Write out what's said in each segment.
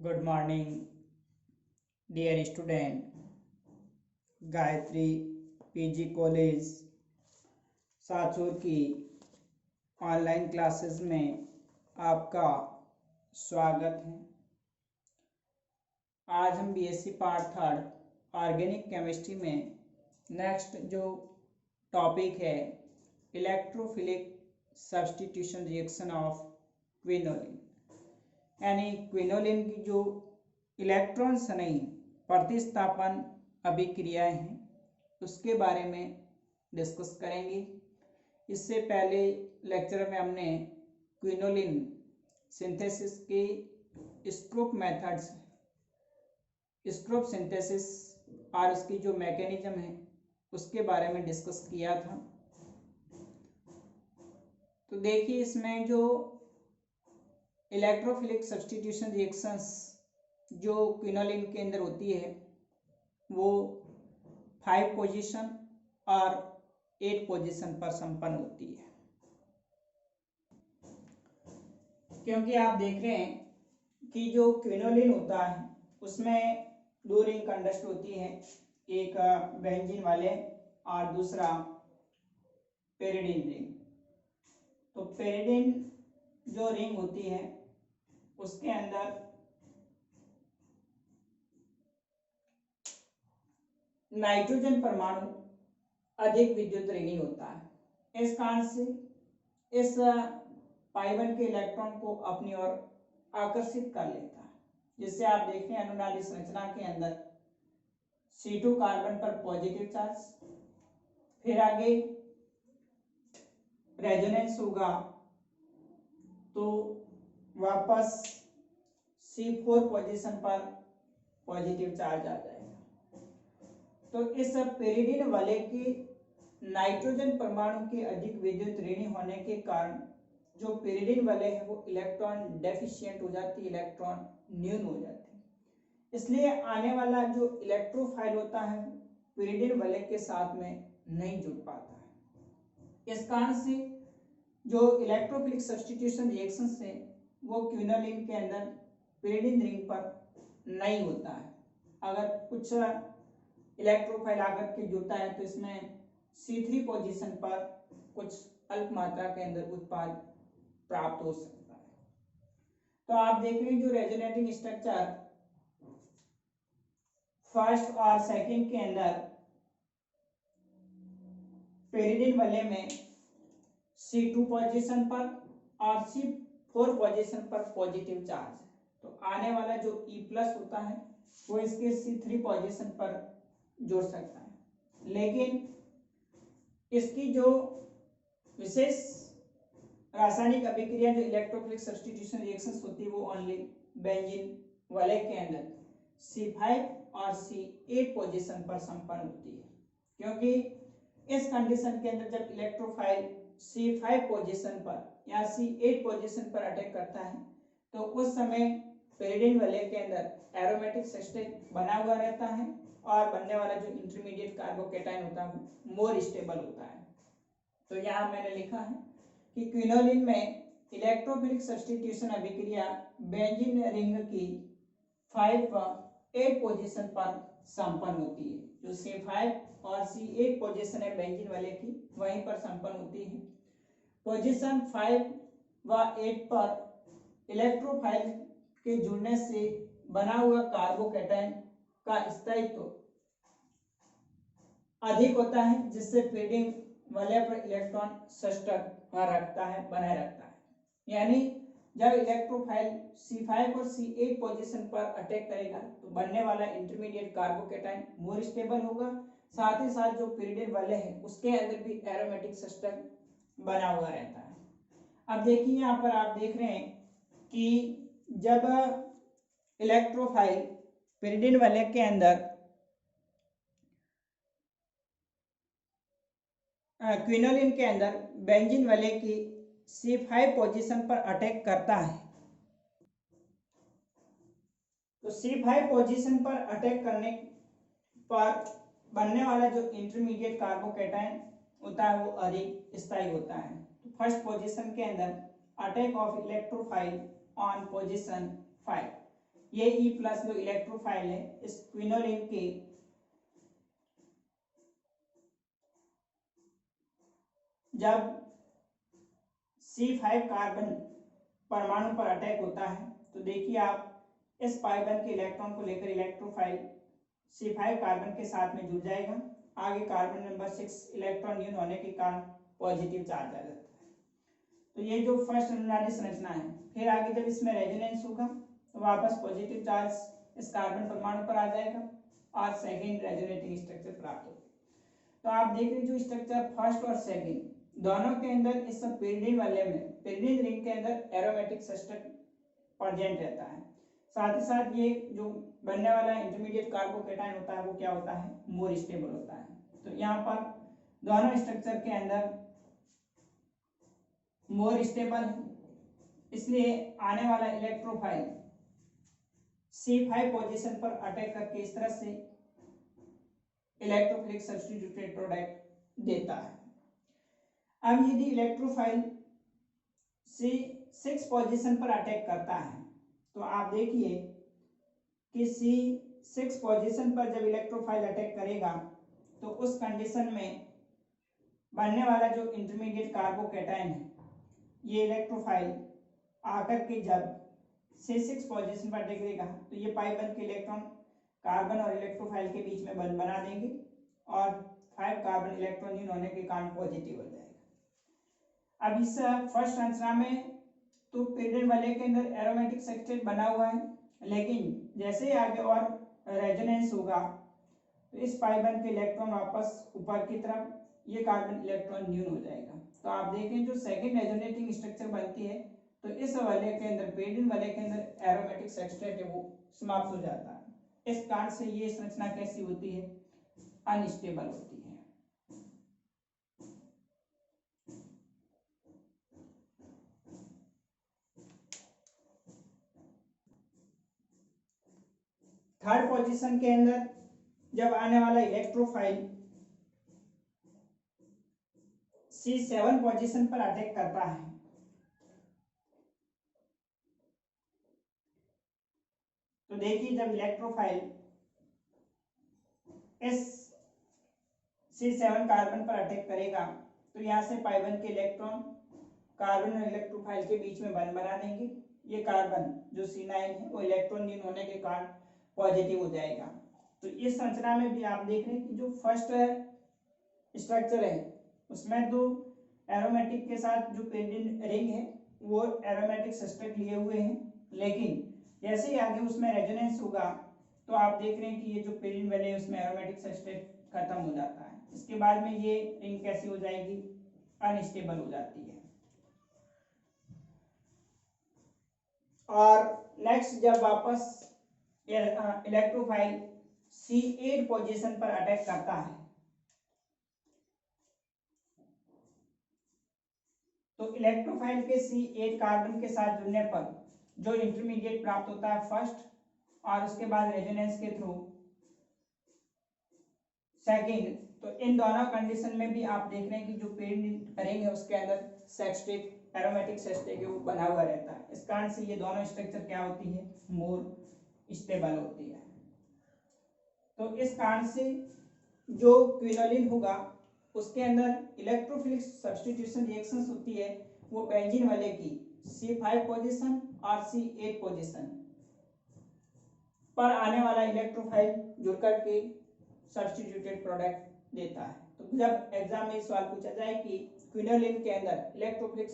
Good morning dear student. Gayatri PG college Sachore की online classes में आपका स्वागत है। आज हम BSc part third organic chemistry में नेक्स्ट जो टॉपिक है electrophilic substitution reaction of quinoline, यानी क्विनोलिन की जो इलेक्ट्रॉन नहीं प्रतिस्थापन अभिक्रियाएं हैं उसके बारे में डिस्कस करेंगे। इससे पहले लेक्चर में हमने क्विनोलिन सिंथेसिस के स्क्रूप मेथड्स, स्क्रूप सिंथेसिस और उसकी जो मैकेनिज्म है उसके बारे में डिस्कस किया था। तो देखिए इसमें जो इलेक्ट्रोफिलिक सब्स्टिट्यूशन रिएक्शंस जो क्विनोलिन के अंदर होती है वो 5 पोजीशन और 8 पोजीशन पर संपन्न होती है, क्योंकि आप देख रहे हैं कि जो क्विनोलिन होता है उसमें 2 रिंग कंडक्ट होती है, एक बेंजीन वाले और दूसरा पेरिडीन रिंग। तो पेरिडीन जो रिंग होती है उसके अंदर नाइट्रोजन परमाणु अधिक विद्युत ऋणी होता है। इस कारण से इस पाई1 के इलेक्ट्रॉन को अपनी ओर आकर्षित कर लेता है, जिससे आप देख रहे हैं अनुनाली संरचना के अंदर C2 कार्बन पर पॉजिटिव चार्ज, फिर आगे रेजोनेंस होगा तो वापस C4 पोजीशन पर पॉजिटिव चार्ज आ जाएगा। तो इस पेरिडीन वाले के नाइट्रोजन परमाणु के अधिक विद्युत ऋणी होने के कारण जो पेरिडीन वाले है वो इलेक्ट्रॉन डेफिशिएंट हो जाती है, इलेक्ट्रॉन न्यून हो जाती है। इसलिए आने वाला जो इलेक्ट्रोफाइल होता है पेरिडीन वाले के साथ में नहीं जुड़ पाता है। इस कारण से जो इलेक्ट्रोफिलिक सब्स्टिट्यूशन रिएक्शन है वो क्विनोलिन के अंदर पेरिडीन रिंग पर नहीं होता है। अगर कुछ इलेक्ट्रोफाइल आकर के जुड़ता है तो इसमें C3 पोजीशन पर कुछ अल्प मात्रा के अंदर उत्पाद प्राप्त हो सकता है। तो आप देख रहे हैं जो रेजोनेटिंग स्ट्रक्चर फर्स्ट और सेकंड के अंदर पेरिडीन वाले में C2 पोजीशन पर और C4 पोजीशन पर पॉजिटिव चार्ज है। तो आने वाला जो E+ होता है वो इसके C3 पोजीशन पर जुड़ सकता है, लेकिन इसकी जो विशेष रासायनिक अभिक्रिया जो इलेक्ट्रोफिलिक सब्स्टिट्यूशन रिएक्शंस होती है वो ओनली बेंजीन वाले के अंदर C5 और C8 पोजीशन पर संपन्न होती है, क्योंकि इस कंडीशन के अंदर जब इलेक्ट्रोफाइल C5 पोजीशन पर या C8 पोजीशन पर अटैक करता है तो उस समय पेरिडीन वाले के अंदर एरोमेटिक सब्सट्रेट बना हुआ रहता है और बनने वाला जो इंटरमीडिएट कार्बोकेटाइन होता है वो मोर स्टेबल होता है। तो यहाँ मैंने लिखा है कि क्विनोलिन में इलेक्ट्रोफिलिक सब्स्टिट्यूशन अभिक्रिया बेंजीन रिंग की 5-8 पोजीशन पर संपन्न होती है। जो C5 और C8 पोजीशन है बेंजीन वाले की वहीं पर संपन्न होती है। पोजीशन 5 व 8 पर इलेक्ट्रोफाइल के जुड़ने से बना हुआ कार्बोकेटाइन का स्थायित्व अधिक होता है, जिससे पेरिडीन वाले पर इलेक्ट्रॉन सस्टक रखता है, बनाए रखता है। यानी जब इलेक्ट्रोफाइल C5 और C8 पोजीशन पर अटैक करेगा तो बनने वाला इंटरमीडिएट कार्बोकेटाइन मोर स्टेबल होगा, साथ ही साथ जो पेरिडीन वाले हैं उसके अंदर भी एरोमेटिक सस्टक बना हुआ रहता है। अब देखिए यहाँ पर आप देख रहे हैं कि जब इलेक्ट्रोफाइल पेरिडीन वाले के अंदर क्विनोलिन के अंदर बेंजीन वाले की C5 पोजीशन पर अटैक करता है तो C5 पोजीशन पर अटैक करने पर बनने वाला जो इंटरमीडिएट कार्बोकेटाइन होता है वो अधिक स्थायी होता है। तो फर्स्ट पोजीशन के अंदर attack of electrophile on position 5, ये ई प्लस जो इलेक्ट्रोफाइल है इस क्विनोलिन के जब C5 कार्बन परमाणु पर अटैक होता है तो देखिए आप इस पाई बंध के इलेक्ट्रॉन को लेकर इलेक्ट्रोफाइल C5 कार्बन के साथ में जुड़ जाएगा। आगे कार्बन नंबर 6 इलेक्ट्रॉन न्यून होने के कारण पॉजिटिव चार्ज आ जाता है। तो ये जो फर्स्ट अनुनादी संरचना है, फिर आगे जब इसमें रेजोनेंस होगा तो वापस पॉजिटिव चार्ज इस कार्बन परमाणु पर आ जाएगा और सेकेंड रेजोनेटिंग स्ट्रक्चर प्राप्त होगा। तो आप देख रहे जो स्ट्रक्चर फर्स्ट और सेकेंड दोनों के अंदर इस pyridine वाले में pyridine रिंग के अंदर एरोमेटिक सब्सट्रेट प्रेजेंट रहता है। साथ ही साथ ये जो बनने वाला इंटरमीडिएट कार्बोकेटायन होता है वो क्या होता है, मोर स्टेबल होता है। तो यहाँ पर दोनों स्ट्रक्चर के अंदर मोर स्टेबल है, इसलिए आने वाला इलेक्ट्रोफाइल C5 पोजीशन पर अटैक करके इस तरह से इलेक्ट्रोफिलिक सब्स्टिट्यूटेड प्रोडक्ट देता है। अब यदि इलेक्ट्रोफाइल C6 पोजीशन पर अटैक करता है तो आप देखिए कि C6 पोजीशन पर जब इलेक्ट्रोफाइल अटैक करेगा तो उस कंडीशन में बनने वाला जो इंटरमीडिएट कार्बोकेटायन है ये इलेक्ट्रोफाइल आकर के जब C6 पोजीशन पर अटैक करेगा तो ये पाई बंध के इलेक्ट्रॉन कार्बन और इलेक्ट्रोफाइल के बीच में बंध बना देंगे और 5 कार्बन इलेक्ट्रॉन न्यून होने के कारण पॉजिटिव हो जाएगा। अब इस फर्स्ट संरचना में तो pyridine वाले के अंदर एरोमेटिक सब्सट्रेट बना हुआ है, लेकिन जैसे ही आगे और रेजोनेंस होगा तो इस पाई बंध के इलेक्ट्रॉन वापस ऊपर की तरफ ये कार्बन इलेक्ट्रॉन न्यून हो जाएगा। तो आप देखें जो सेकंड रेजोनेटिंग स्ट्रक्चर बनती है तो इस वाले के अंदर pyridine वाले के अंदर एरोमेटिक सब्सट्रेट है वो समाप्त हो जाता है। इस कारण से ये संरचना कैसी होती है, अनस्टेबल होती है। थर्ड पोजीशन के अंदर जब आने वाला इलेक्ट्रोफाइल C7 पोजीशन पर अटैक करता है तो देखिए जब इलेक्ट्रोफाइल इस C7 कार्बन पर अटैक करेगा तो यहाँ से पाई बंध के इलेक्ट्रॉन कार्बन और इलेक्ट्रोफाइल के बीच में बंध बना देंगे। ये कार्बन जो C9 है वो इलेक्ट्रॉन न्यून होने के कारण पॉजिटिव हो जाएगा। तो इस संरचना में भी आप देख रहे हैं कि जो फर्स्ट स्ट्रक्चर है उसमें तो एरोमेटिक के साथ जो pyridine रिंग है वो एरोमेटिक सब्सट्रेट लिए हुए हैं, लेकिन जैसे ही आगे उसमें रेजोनेंस होगा तो आप देख रहे हैं कि ये जो pyridine वाले है उसमें एरोमेटिक सब्सट्रेट खत्म हो जाता है। इसके बाद में ये रिंग कैसी हो जाएगी, अनस्टेबल हो जाती है। और नेक्स्ट जब वापस इलेक्ट्रोफाइल C8 पोजीशन पर अटैक करता है तो इलेक्ट्रोफाइल के C8 कार्बन के साथ जुड़ने पर जो इंटरमीडिएट प्राप्त होता है फर्स्ट और उसके बाद रेजोनेंस के थ्रू सेकंड, तो इन दोनों कंडीशन में भी आप देख रहे हैं कि जो pyridine रिंग है उसके अंदर सब्सट्रेट एरोमेटिक सब्सट्रेट वो बना हुआ रहता है। इस कारण से ये दोनों स्ट्रक्चर क्या होती है, मोर स्टेबल होती है। तो इस कारण से जो क्विनोलिन होगा उसके अंदर इलेक्ट्रोफिलिक सब्स्टिट्यूशन रिएक्शंस होती है वो बेंजीन वाले की C5 पोजीशन और C8 पोजीशन पर आने वाला इलेक्ट्रोफाइल जुड़ करके सब्स्टिट्यूटेड प्रोडक्ट देता है। तो जब एग्जाम में सवाल पूछा जाए कि क्विनोलिन के अंदर इलेक्ट्रोफिलिक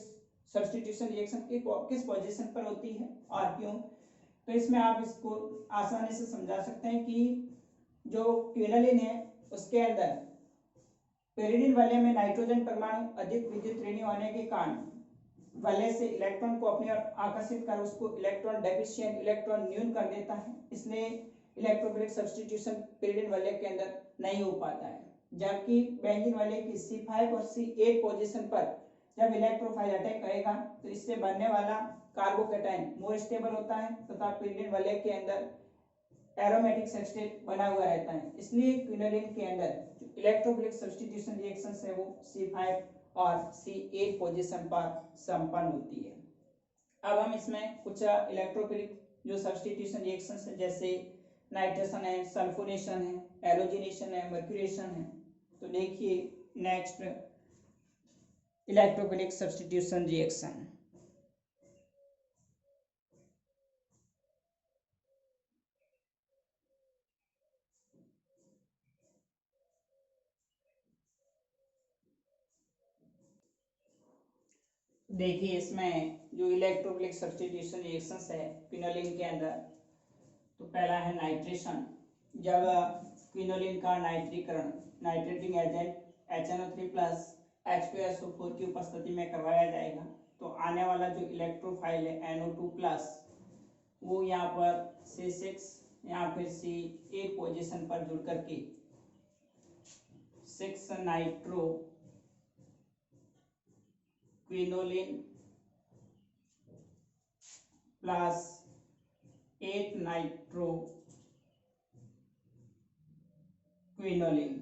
सब्स्टिट्यूशन रिएक्शन किस पोजीशन पर होती है और क्यों, तो इसमें आप इसको आसानी से समझा सकते हैं कि जो क्विनोलिन है उसके अंदर pyridine वलय में नाइट्रोजन परमाणु अधिक विद्युत ऋणी होने के कारण वलय से इलेक्ट्रॉन को अपनी ओर आकर्षित कर उसको इलेक्ट्रॉन डेफिशिएंट इलेक्ट्रॉन न्यून कर देता है, इसलिए इलेक्ट्रोफिलिक सब्स्टिट्यूशन pyridine वलय के अंदर नहीं हो पाता है। जबकि बेंजीन वलय की C5 और C8 पोजीशन पर जब इलेक्ट्रोफाइल अटैक करेगा तो इससे बनने वाला कार्बोकेटायन मोर स्टेबल होता है तथा pyridine वलय के अंदर एरोमेटिक सब्सट्रेट बना हुआ रहता है। इसलिए क्विनोलिन के अंदर इलेक्ट्रोफिलिक सब्स्टिट्यूशन रिएक्शंस है वो C5 और C8 पोजीशन पर संपन्न होती है। अब हम इसमें कुछ इलेक्ट्रोफिलिक जो सब्स्टिट्यूशन रिएक्शंस है, जैसे नाइट्रेशन है, सल्फोनेशन है, एलोजिनेशन है, मर्क्यूरेशन है। तो देखिए नेक्स्ट इलेक्ट्रोफिलिक सब्स्टिट्यूशन रिएक्शन। देखिए इसमें जो इलेक्ट्रोफिलिक सब्स्टिट्यूशन रिएक्शंस है क्विनोलिन के अंदर, तो पहला है नाइट्रेशन। जब क्विनोलिन का नाइट्रीकरण नाइट्रेटिंग एजेंट HNO3+ H2SO4 की उपस्थिति में करवाया जाएगा, तो आने वाला जो इलेक्ट्रोफाइल है NO2+, वो यहाँ पर C6 या फिर C8 पोजीशन पर जुड़ करके 6 nitro quinoline plus 8 nitro quinoline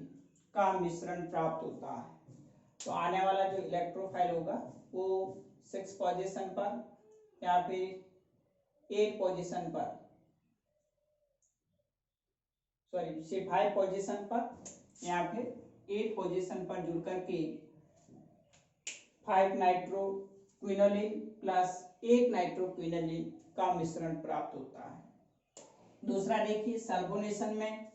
का मिश्रण प्राप्त होता है। तो आने वाला जो इलेक्ट्रोफाइल होगा वो 6 पोजीशन पर या फिर 8 पोजीशन पर, सॉरी C5 पोजीशन पर या फिर 8 पोजीशन पर जुड़ करके 5 nitro quinoline plus 8 nitro quinoline का मिश्रण प्राप्त होता है। दूसरा देखिए सल्फोनेशन में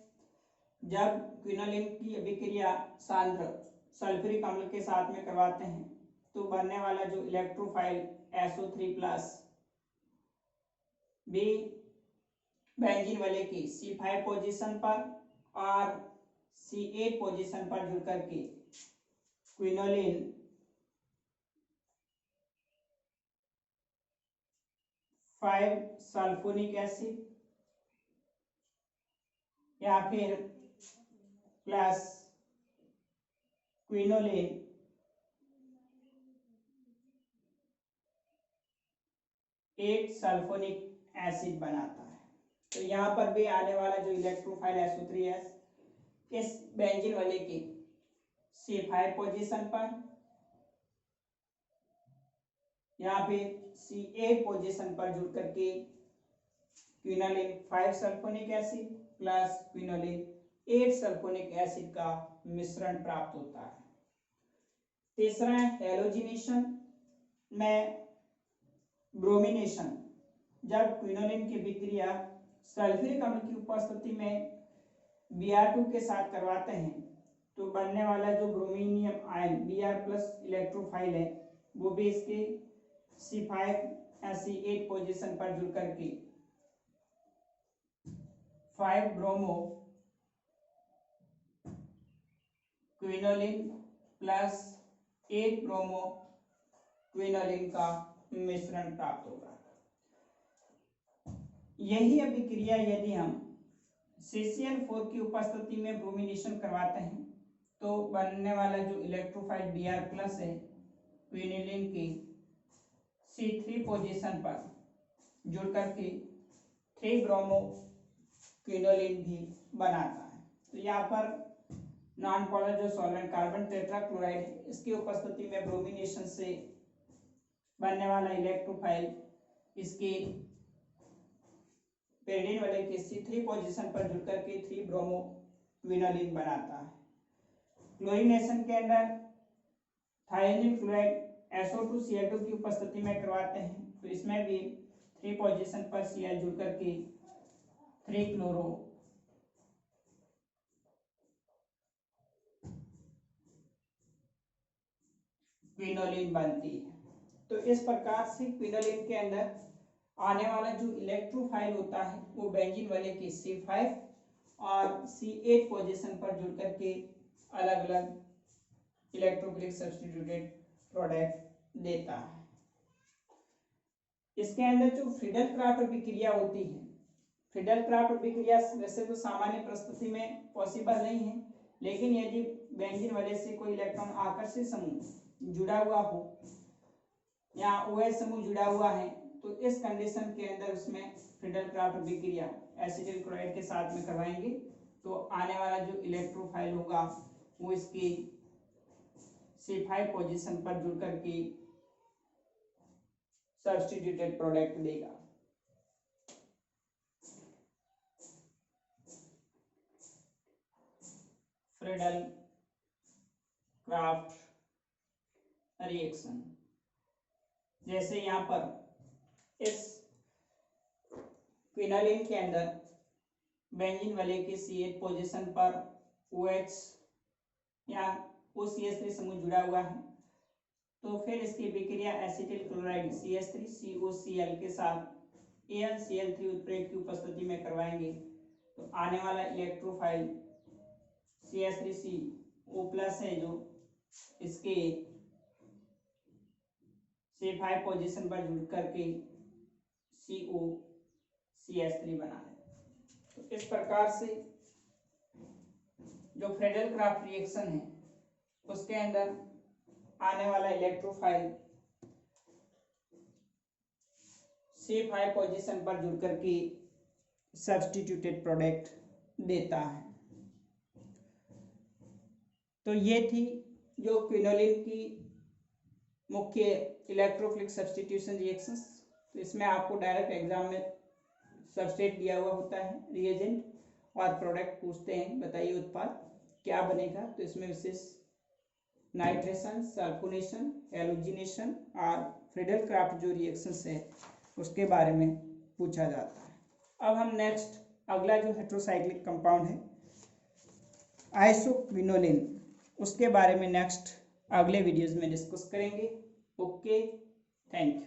जब क्विनोलिन की अभिक्रिया सांद्र सल्फ्यूरिक अम्ल के साथ में करवाते हैं, तो बनने वाला जो इलेक्ट्रोफाइल SO3+ भी बेंजीन वाले की C5 पोजीशन पर और C8 पोजीशन पर जुड़ करके क्विनोलिन 5 सल्फोनिक एसिड या फिर प्लस क्विनोलिन 8 सल्फोनिक एसिड बनाता है। तो यहाँ पर भी आने वाला जो इलेक्ट्रोफाइल SO3S इस बेंजीन वाले की C5 पोजीशन पर या फिर C8 पोजीशन पर जुड़ करके quinoline 5 sulphonic acid plus quinoline 8 sulphonic acid का मिश्रण प्राप्त होता है। तीसरा है हेलोजिनेशन में ब्रोमिनेशन। जब क्विनोलिन की विक्रिया सल्फ्यूरिक अम्ल की उपस्थिति में Br2 के साथ करवाते हैं, तो बनने वाला जो ब्रोमीनियम आयन Br+ इलेक्ट्रोफाइल है वो भी इसके C5 या C8 पोजीशन पर जुड़ करके 5 bromo quinoline plus 8 bromo quinoline का मिश्रण प्राप्त होगा। यही अभिक्रिया यदि हम CCl4 की उपस्थिति में ब्रोमिनेशन करवाते हैं, तो बनने वाला जो इलेक्ट्रोफाइल Br+ है क्विनोलिन की C3 पोजीशन पर जुड़ करके 3 ब्रोमो क्विनोलिन भी बनाता है। तो यहाँ पर नॉन पोलर जो सॉल्वेंट कार्बन टेट्राक्लोराइड है, इसकी उपस्थिति में ब्रोमिनेशन से बनने वाला इलेक्ट्रोफाइल इसके पेरिडीन वाले के C3 पोजीशन पर जुड़ करके 3 ब्रोमो क्विनोलिन बनाता है। क्लोरीनेशन के अंदर थायोनिल क्लोराइड SO2Cl2 की उपस्थिति में करवाते हैं, तो इसमें भी 3 पोजीशन पर Cl जुड़ करके 3 क्लोरो क्विनोलिन बनती है। तो इस प्रकार से क्विनोलिन के अंदर आने वाला जो इलेक्ट्रोफाइल होता है वो बेंजीन वाले की C5 और C8 पोजीशन पर जुड़ करके अलग अलग इलेक्ट्रोफिलिक सब्स्टिट्यूटेड प्रोडक्ट देता है। इसके अंदर जो फ्रीडल क्राफ्ट अभिक्रिया होती है, फ्रीडल क्राफ्ट अभिक्रिया वैसे तो सामान्य परिस्थिति में पॉसिबल नहीं है, लेकिन यदि बेंजीन वाले से कोई इलेक्ट्रॉन आकर्षित समूह जुड़ा हुआ हो या OH समूह जुड़ा हुआ है, तो इस कंडीशन के अंदर उसमें फ्रीडल क्राफ्ट अभिक्रिया एसिटिल क्लोराइड के साथ में करवाएंगे, तो आने वाला जो इलेक्ट्रोफाइल होगा वो इसकी C5 पोजीशन पर जुड़ करके सब्स्टिट्यूटेड प्रोडक्ट देगा। Friedel craft reaction. जैसे यहाँ पर इस क्विनोलिन के अंदर बेंजीन वाले के CH पोजीशन पर OH या OCH3 समूह जुड़ा हुआ है, तो फिर इसकी विक्रिया एसिटिल क्लोराइड CH3COCl के साथ AlCl3 उत्प्रेरक की उपस्थिति में करवाएंगे, तो आने वाला इलेक्ट्रोफाइल CH3CO+ है जो इसके C5 पोजीशन पर जुड़ करके COCH3 बना है। तो इस प्रकार से जो फ्रीडल क्राफ्ट रिएक्शन है उसके अंदर आने वाला इलेक्ट्रोफाइल C5 पोजीशन पर जुड़ करके सब्स्टिट्यूटेड प्रोडक्ट देता है। तो ये थी जो क्विनोलिन की मुख्य इलेक्ट्रोफिलिक सब्स्टिट्यूशन रिएक्शंस। तो इसमें आपको डायरेक्ट एग्जाम में सबस्ट्रेट दिया हुआ होता है, रिएजेंट और प्रोडक्ट पूछते हैं, बताइए उत्पाद क्या बनेगा। तो इसमें विशेष नाइट्रेशन, सल्फोनेशन, हैलोजिनेशन और फ्रीडल क्राफ्ट जो रिएक्शंस है उसके बारे में पूछा जाता है। अब हम नेक्स्ट अगला जो हेटेरोसाइक्लिक कंपाउंड है आइसोक्विनोलिन, उसके बारे में नेक्स्ट अगले वीडियोस में डिस्कस करेंगे। Okay, thank you.